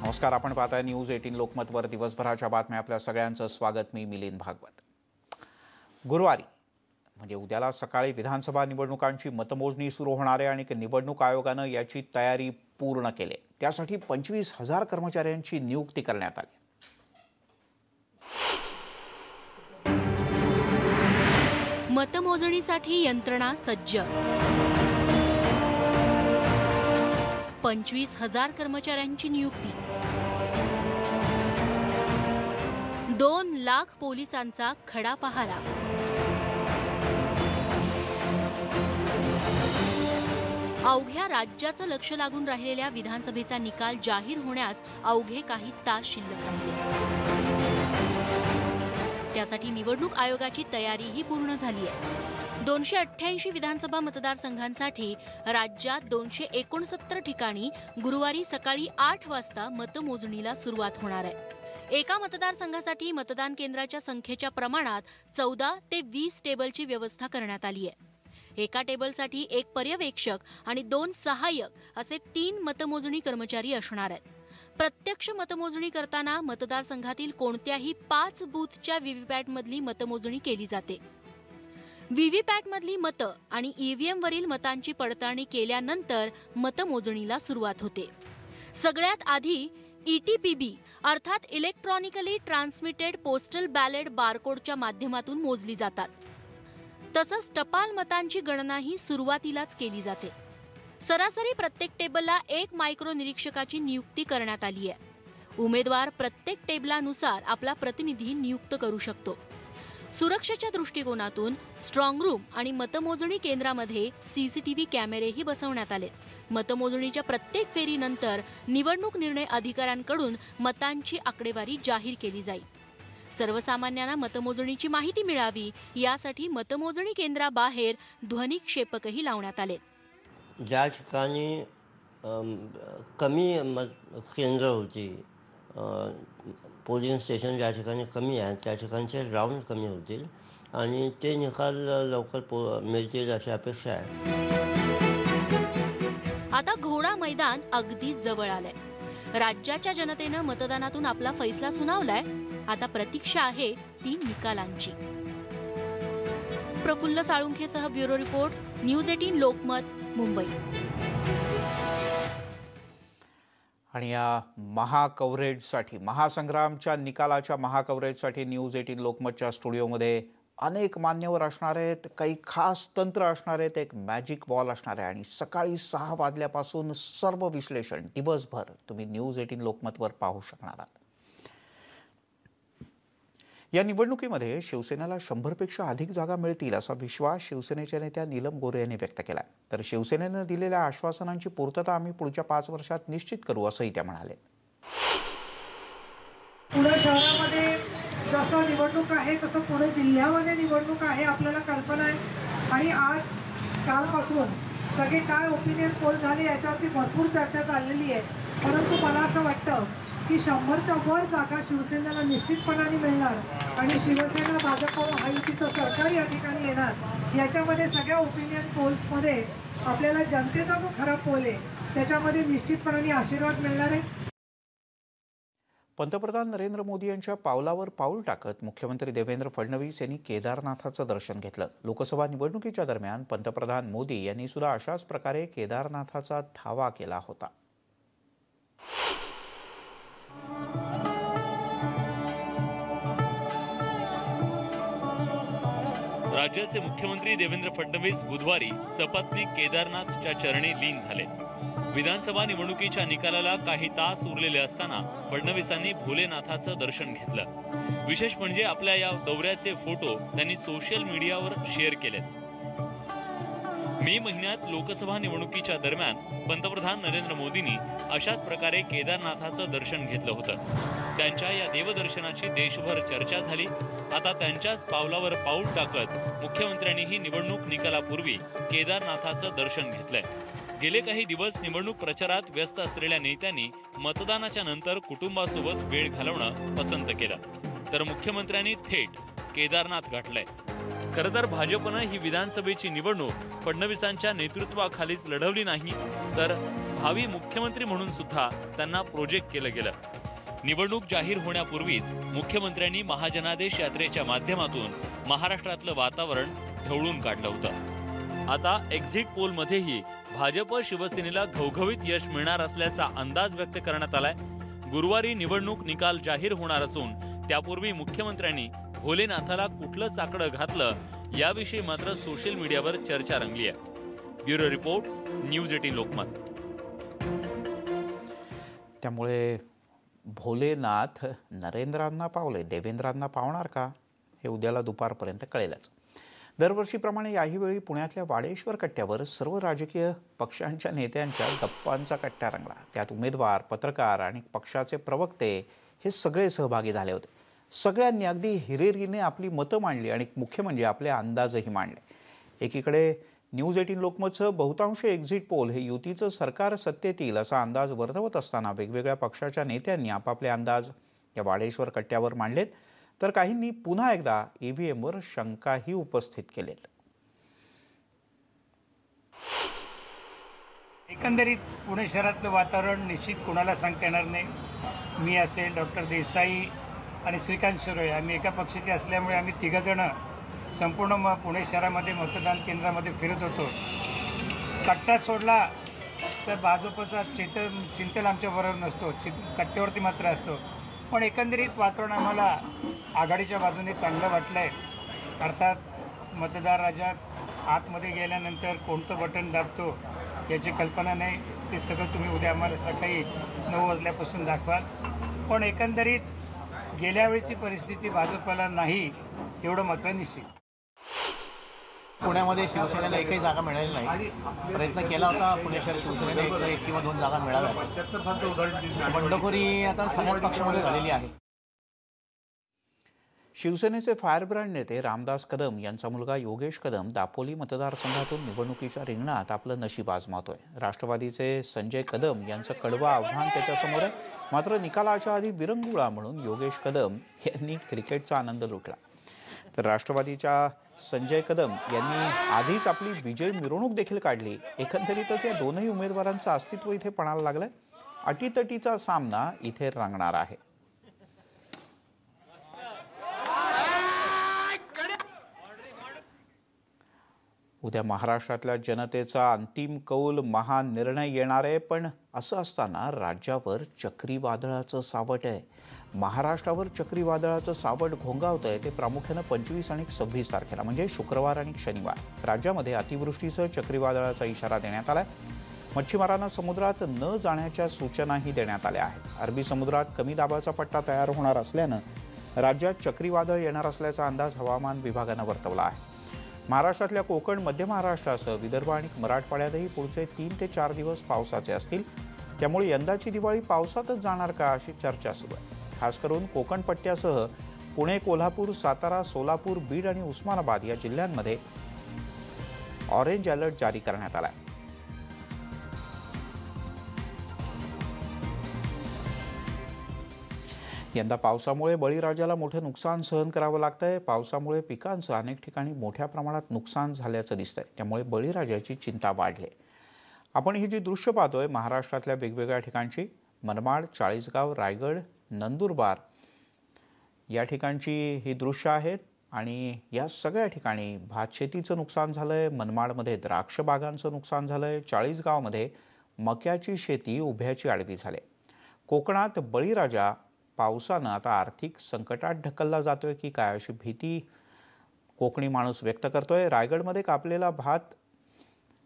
नमस्कार, आपण पाहताय न्यूज 18 लोकमतवर दिवसभराच्या बातम्या. आपल्या सगळ्यांचं स्वागत. मी मिलिंद भागवत. गुरुवारी म्हणजे उद्याला सकाळी विधानसभा निवडणुकांची मतमोजणी सुरू होणार आहे आणि निवडणूक आयोगानं याची तयारी पूर्ण केली. त्यासाठी 25,000 कर्मचाऱ्यांची नियुक्ती करण्यात आली. मतमोजणीसाठी यंत्रणा सज्ज. 25,000 कर्मचाऱ्यांची नियुक्ती. 2 लाख पोलिसांचा खडा पहारा. अवघ्या राज्याचं लक्ष लागून राहिलेल्या विधानसभेचा निकाल जाहीर होण्यास अवघे काही तास शिल्लक राहिले. त्यासाठी निवडणूक आयोगाची तयारीही पूर्ण झाली आहे. 288 विधानसभा मतदारसंघांसाठी राज्यात 269 ठिकाणी गुरुवारी सकाळी 8 वाजता मतमोजणीला सुरुवात होणार आहे. एका मतदारसंघासाठी मतदान केंद्राच्या संख्येच्या प्रमाणात 14 ते 20 टेबलची व्यवस्था करण्यात आली आहे. एका टेबलसाठी 1 पर्यवेक्षक आणि 2 सहाय्यक असे 3 मतमोजणी कर्मचारी असणार आहेत. प्रत्यक्ष मतमोजणी करताना मतदारसंघातील कोणत्याही 5 बूथच्या व्हीव्हीपॅटमधली मतमोजणी केली जाते. व्हीव्हीपॅटमधली मतं आणि ईव्हीएम वरील मतांची पडताळणी केल्यानंतर मतमोजणीला सुरुवात होते. सगळ्यात आधी ETPB अर्थात इलेक्ट्रॉनिकली ट्रान्समिटेड पोस्टल बॅलेट बारकोडच्या माध्यमातून मोजली जातात. तसंच टपाल मतांची गणनाही सुरुवातीलाच केली जाते. सरासरी प्रत्येक टेबलला 1 मायक्रो निरीक्षकाची नियुक्ती करण्यात आली आहे. उमेदवार प्रत्येक टेबलानुसार आपला प्रतिनिधी नियुक्त करू शकतो. सुरक्षेच्या दृष्टिकोनातून स्ट्रॉंग रूम आणि मतमोजणी केंद्रामध्ये CCTV कॅमेरेही बसवण्यात आले. मतमोजणीच्या प्रत्येक फेरीनंतर निवडणूक निर्णय अधिकाऱ्यांकडून मतांची आकडेवारी जाहीर केली जाईल. सर्वसामान्यांना मतमोजणीची माहिती मिळावी यासाठी मतमोजणी केंद्राबाहेर ध्वनिक्षेपकही लावण्यात आले. ज्या ठिकाणी कमी केंद्र होती, पोलिंग स्टेशन ज्या ठिकाणी कमी आहेत त्या ठिकाणचे राऊंड कमी होतील आणि ते निकाल लवकर मिळतील अशी अपेक्षा आहे. आता घोडा मैदान अगदी जवळ आलंय. राज्याच्या जनतेनं मतदानातून आपला फैसला सुनावलाय. आता प्रतीक्षा आहे ती निकालांची. प्रफुल्ल साळुंखेसह bureau report, news 18 Lokmat, Mumbai. आणि या महाकव्हरेजसाठी, महासंग्रामच्या निकालाच्या महाकव्हरेजसाठी न्यूज 18 लोकमतच्या स्टुडिओमध्ये अनेक मान्यवर असणार आहेत. काही खास तंत्र असणार आहेत. एक मॅजिक बॉल असणार आहे आणि सकाळी 6 वाजल्यापासून सर्व विश्लेषण दिवसभर तुम्ही न्यूज 18 लोकमतवर पाहू शकणार आहात. या निवडणुकीमध्ये शिवसेनेला 100पेक्षा अधिक जागा मिळतील असा विश्वास शिवसेनेच्या नेत्या नीलम गोरे यांनी व्यक्त केला. तर शिवसेनेनं दिलेल्या आश्वासनांची पूर्तता आम्ही पुढच्या 5 वर्षात निश्चित करू असंही त्या म्हणाले. पुणे शहरामध्ये जसं निवडणूक आहे तसं पुणे जिल्ह्यामध्ये निवडणूक आहे आपल्याला कल्पना आहे. आणि आज कालपासून सगळे काय ओपिनियन पोल झाले याच्यावरती भरपूर चर्चा चाललेली आहे. परंतु मला असं वाटतं की 100च्या वर जागा शिवसेनेला निश्चितपणाने मिळणार आणि शिवसेना भाजप महायुतीचं सरकार या ठिकाणी येणार. याच्यामध्ये सगळ्या ओपिनियन पोल्समध्ये आपल्याला जनतेचा जो खरा पोल आहे त्याच्यामध्ये निश्चितपणाने आशीर्वाद मिळणार आहे. पंतप्रधान नरेंद्र मोदी यांच्या पावलावर पाऊल टाकत मुख्यमंत्री देवेंद्र फडणवीस यांनी केदारनाथाचं दर्शन घेतलं. लोकसभा निवडणुकीच्या दरम्यान पंतप्रधान मोदी यांनी सुद्धा अशाच प्रकारे केदारनाथाचा धावा केला होता. राज्याचे मुख्यमंत्री देवेंद्र फडणवीस बुधवारी सपत्नीक केदारनाथच्या चरणी लीन झाले. विधानसभा निवडणुकीच्या निकालाला काही तास उरलेले असताना फडणवीसांनी भोलेनाथाचं दर्शन घेतलं. विशेष म्हणजे आपल्या या दौऱ्याचे फोटो त्यांनी सोशल मीडियावर शेअर केलेत. मे महिन्यात लोकसभा निवडणुकीच्या दरम्यान पंतप्रधान नरेंद्र मोदींनी अशाच प्रकारे केदारनाथाचं दर्शन घेतलं होतं. त्यांच्या या देवदर्शनाची देशभर चर्चा झाली. आता त्यांच्याच पावलावर पाऊल टाकत मुख्यमंत्र्यांनीही निवडणूक निकालापूर्वी केदारनाथाचं दर्शन घेतलंय. गेले काही दिवस निवडणूक प्रचारात व्यस्त असलेल्या नेत्यांनी मतदानाच्या नंतर कुटुंबासोबत वेळ घालवणं पसंत केलं. तर मुख्यमंत्र्यांनी थेट केदारनाथ गाठलंय. खरं तर भाजपनं ही विधानसभेची निवडणूक फडणवीसांच्या नेतृत्वाखालीच लढवली नाही, तर भावी मुख्यमंत्री म्हणून सुद्धा त्यांना प्रोजेक्ट केलं गेलं. निवडणूक जाहीर होण्यापूर्वीच मुख्यमंत्र्यांनी महाजनादेश यात्रेच्या माध्यमातून महाराष्ट्रातलं वातावरण ढवळून काढलं होतं. आता एक्झिट पोलमध्येही भाजप शिवसेनेला घवघवीत यश मिळणार असल्याचा अंदाज व्यक्त करण्यात आलाय. गुरुवारी निवडणूक निकाल जाहीर होणार असून त्यापूर्वी मुख्यमंत्र्यांनी भोलेनाथाला कुठलं साकडं घातलं याविषयी मात्र सोशल मीडियावर चर्चा रंगली आहे. Bureau report, news 18 Lokmat. त्यामुळे भोलेनाथ नरेंद्रांना पावले, देवेंद्रांना पावणार का हे उद्याला दुपारपर्यंत कळेलच. दरवर्षीप्रमाणे याही वेळी पुण्यातल्या वाडेश्वर कट्ट्यावर सर्व राजकीय पक्षांच्या नेत्यांच्या गप्पांचा कट्टा रंगला. त्यात उमेदवार, पत्रकार आणि पक्षाचे प्रवक्ते हे सगळे सहभागी झाले होते. सगळ्यांनी अगदी हिरिरीने आपली मतं मांडली आणि मुख्य म्हणजे आपले अंदाजही मांडले. एकीकडे न्यूज 18 लोकमतसह बहुतांश एक्झिट पोल हे युतीचं सरकार सत्तेत येईल असा अंदाज वर्तवत असताना वेगवेगळ्या पक्षाच्या नेत्यांनी आपापले अंदाज या वाडेश्वर कट्ट्यावर मांडलेत, तर काहींनी पुन्हा एकदा ईव्हीएमवर शंकाही उपस्थित केलेत. एकंदरीत पुणे शहरातलं वातावरण निश्चित कोणाला सांगता येणार नाही. मी असेल, डॉक्टर देसाई आणि श्रीकांत शिरोळे आम्ही एका पक्षाचे असल्यामुळे आम्ही तिघंजणं संपूर्ण पुणे शहरामध्ये मतदान केंद्रामध्ये फिरत होतो. कट्टा सोडला तर भाजपचा चिंतल आमच्याबरोबर नसतो, कट्ट्यावरती मात्र असतो. पण एकंदरीत वातावरण आम्हाला आघाडीच्या बाजूने चांगलं वाटलं आहे. अर्थात मतदार राजा आतमध्ये गेल्यानंतर कोणतं बटन दाबतो याची कल्पना नाही. ते सगळं तुम्ही उद्या आम्हाला सकाळी 9 वाजल्यापासून दाखवाल. पण एकंदरीत गेल्या वेळची परिस्थिती भाजपला नाही एवढं मात्र निश्चित. पुण्यामध्ये शिवसेनेला एकही जागा मिळाली नाही. प्रयत्न केला होता पुणे शहर शिवसेनेला एक किंवा 2 जागा मिळाल्या. बंडखोरी आता सगळ्याच पक्षामध्ये झालेली आहे. शिवसेनेचे फायरब्रँड नेते रामदास कदम यांचा मुलगा योगेश कदम दापोली मतदारसंघातून निवडणुकीच्या रिंगणात आपलं नशीब आजमावतोय. राष्ट्रवादीचे संजय कदम यांचं कडवं आव्हान त्याच्यासमोर आहे. मात्र निकालाच्या आधी विरंगुळा म्हणून योगेश कदम यांनी क्रिकेटचा आनंद लुटला. तर राष्ट्रवादीच्या संजय कदम यांनी आधीच आपली विजय मिरवणूक देखील काढली. एकंदरीतच या दोनही उमेदवारांचं अस्तित्व इथे पणाला लागलंय. अटीतटीचा सामना इथे रंगणार आहे. उद्या महाराष्ट्रातल्या जनतेचा अंतिम कौल महानिर्णय येणार आहे. पण असं असताना राज्यावर चक्रीवादळाचं सावट आहे. महाराष्ट्रावर चक्रीवादळाचं सावट घोंगावतंय ते प्रामुख्यानं 25 आणि 26 तारखेला म्हणजे शुक्रवार आणि शनिवार. राज्यामध्ये अतिवृष्टीसह चक्रीवादळाचा इशारा देण्यात आलाय. मच्छीमारांना समुद्रात न जाण्याच्या सूचनाही देण्यात आल्या आहेत. अरबी समुद्रात कमी दाबाचा पट्टा तयार होणार असल्यानं राज्यात चक्रीवादळ येणार असल्याचा अंदाज हवामान विभागानं वर्तवला आहे. महाराष्ट्रातल्या कोकण, मध्य महाराष्ट्रासह विदर्भ आणि मराठवाड्यातही पुढचे 3 ते 4 दिवस पावसाचे असतील. त्यामुळे यंदाची दिवाळी पावसातच जाणार का अशी चर्चा सुरू आहे. खास करून कोकण पट्ट्यासह पुणे, कोल्हापूर, सातारा, सोलापूर, बीड आणि उस्मानाबाद या जिल्ह्यांमध्ये ऑरेंज अलर्ट जारी करण्यात आला आहे. यंदा पावसामुळे बळीराजाला मोठं नुकसान सहन करावं लागतंय. पावसामुळे पिकांचं अनेक ठिकाणी मोठ्या प्रमाणात नुकसान झाल्याचं दिसतंय. त्यामुळे बळीराजाची चिंता वाढली. आपण ही जी दृश्य पाहतोय महाराष्ट्रातल्या वेगवेगळ्या ठिकाणची, मनमाड, चाळीसगाव, रायगड, नंदुरबार या ठिकाणची ही दृश्य आहेत. आणि या सगळ्या ठिकाणी भातशेतीचं नुकसान झालंय. मनमाडमध्ये द्राक्ष बागांचं नुकसान झालंय. चाळीसगावमध्ये मक्याची शेती उभ्याची आडवी झाली. कोकणात बळीराजा पावसानं आता आर्थिक संकटात ढकलला जातोय की काय अशी भीती कोकणी माणूस व्यक्त करतोय. रायगडमध्ये कापलेला भात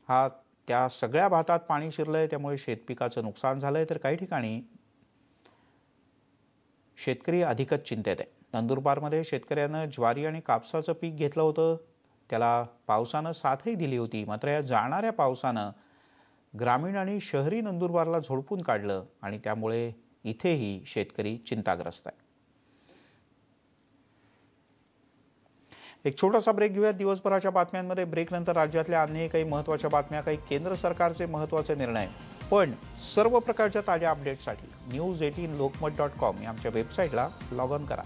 हा त्या सगळ्या भातात पाणी शिरलंय. त्यामुळे शेतपिकाचं नुकसान झालंय. तर काही ठिकाणी शेतकरी अधिकच चिंतेत आहे. नंदुरबारमध्ये शेतकऱ्यानं ज्वारी आणि कापसाचं पीक घेतलं होतं. त्याला पावसानं साथही दिली होती. मात्र या जाणाऱ्या पावसानं ग्रामीण आणि शहरी नंदुरबारला झोडपून काढलं आणि त्यामुळे इथेही शेतकरी चिंताग्रस्त आहे. एक छोटासा ब्रेक घेऊयात. दिवसभराच्या बातम्यांमध्ये ब्रेकनंतर राज्यातल्या अन्य काही महत्त्वाच्या बातम्या, काही केंद्र सरकारचे महत्त्वाचे निर्णय. पण सर्व प्रकारच्या ताज्या अपडेट्ससाठी news18lokmat.com या आमच्या वेबसाईटला लॉग ऑन करा.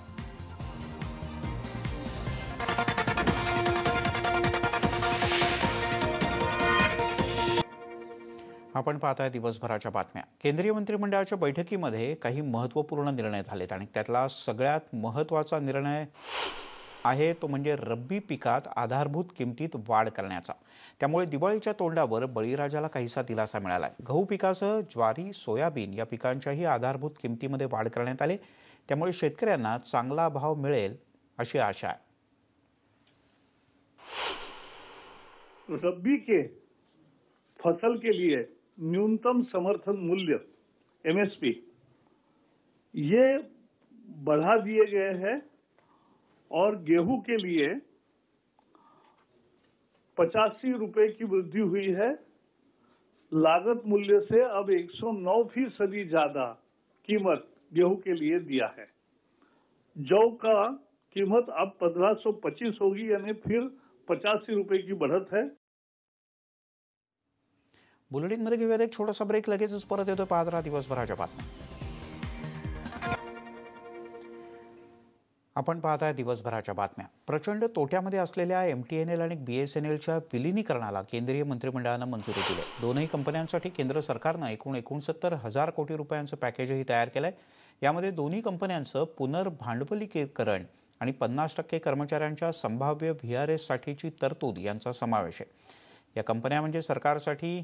आपण पाहताय दिवसभराच्या बातम्या। केंद्रीय मंत्रिमंडळाच्या बैठकीमध्ये काही महत्त्वपूर्ण निर्णय झालेत आणि त्यातला सगळ्यात महत्त्वाचा निर्णय आहे तो म्हणजे रब्बी पिकात आधारभूत किमतीत वाढ करण्याचा। त्यामुळे दिवाळीच्या तोंडावर बळीराजाला काहीसा दिलासा मिळाला आहे। गहू पिकासह ज्वारी, सोयाबीन या पिकांच्याही आधारभूत किमतीमध्ये वाढ करण्यात आली। त्यामुळे शेतकऱ्यांना चांगला भाव मिळेल अशी आशा आहे। रब्बी के फसल के लिए न्यूनतम समर्थन मूल्य MSP ये बढ़ा दिए गए हैं और गेहूं के लिए 85 रुपए की वृद्धि हुई है। लागत मूल्य से अब 109% ज्यादा कीमत गेहूं के लिए दिया है। जौ का कीमत अब 1525 होगी, यानी फिर 85 रुपए की बढ़त है। बुलेटिनमध्ये घेऊयात एक छोटासा ब्रेक, लगेचच परत येतो। पाहत राहा दिवसभराच्या बातम्या। आपण पाहताय दिवसभराच्या बातम्या। प्रचंड तोट्यामध्ये असलेल्या MTNL आणि BSNLच्या विलिनीकरणाला केंद्रीय मंत्रिमंडळाने मंजुरी दिली। दोनही कंपन्यांसाठी केंद्र सरकारने एकूण 69,000 कोटी रुपयांचं पॅकेजही तयार केलंय। यामध्ये दोन्ही कंपन्यांचं पुनर्भांडवलीकरण आणि 50% कर्मचाऱ्यांच्या संभाव्य VRS साठीची तरतूद यांचा समावेश आहे। या कंपन्या म्हणजे सरकारसाठी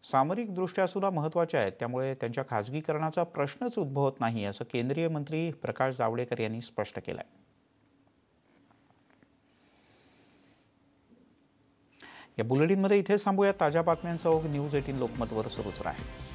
सामरिकदृष्ट्या सुद्धा महत्त्वाच्या आहेत, त्यामुळे त्यांच्या खाजगीकरणाचा प्रश्नच उद्भवत नाही असं केंद्रीय मंत्री प्रकाश जावडेकर यांनी स्पष्ट केलं आहे। या बुलेटिनमध्ये इथेच थांबूया। ताज्या बातम्यांचा ओघ न्यूज 18 लोकमतवर सुरूच राहील।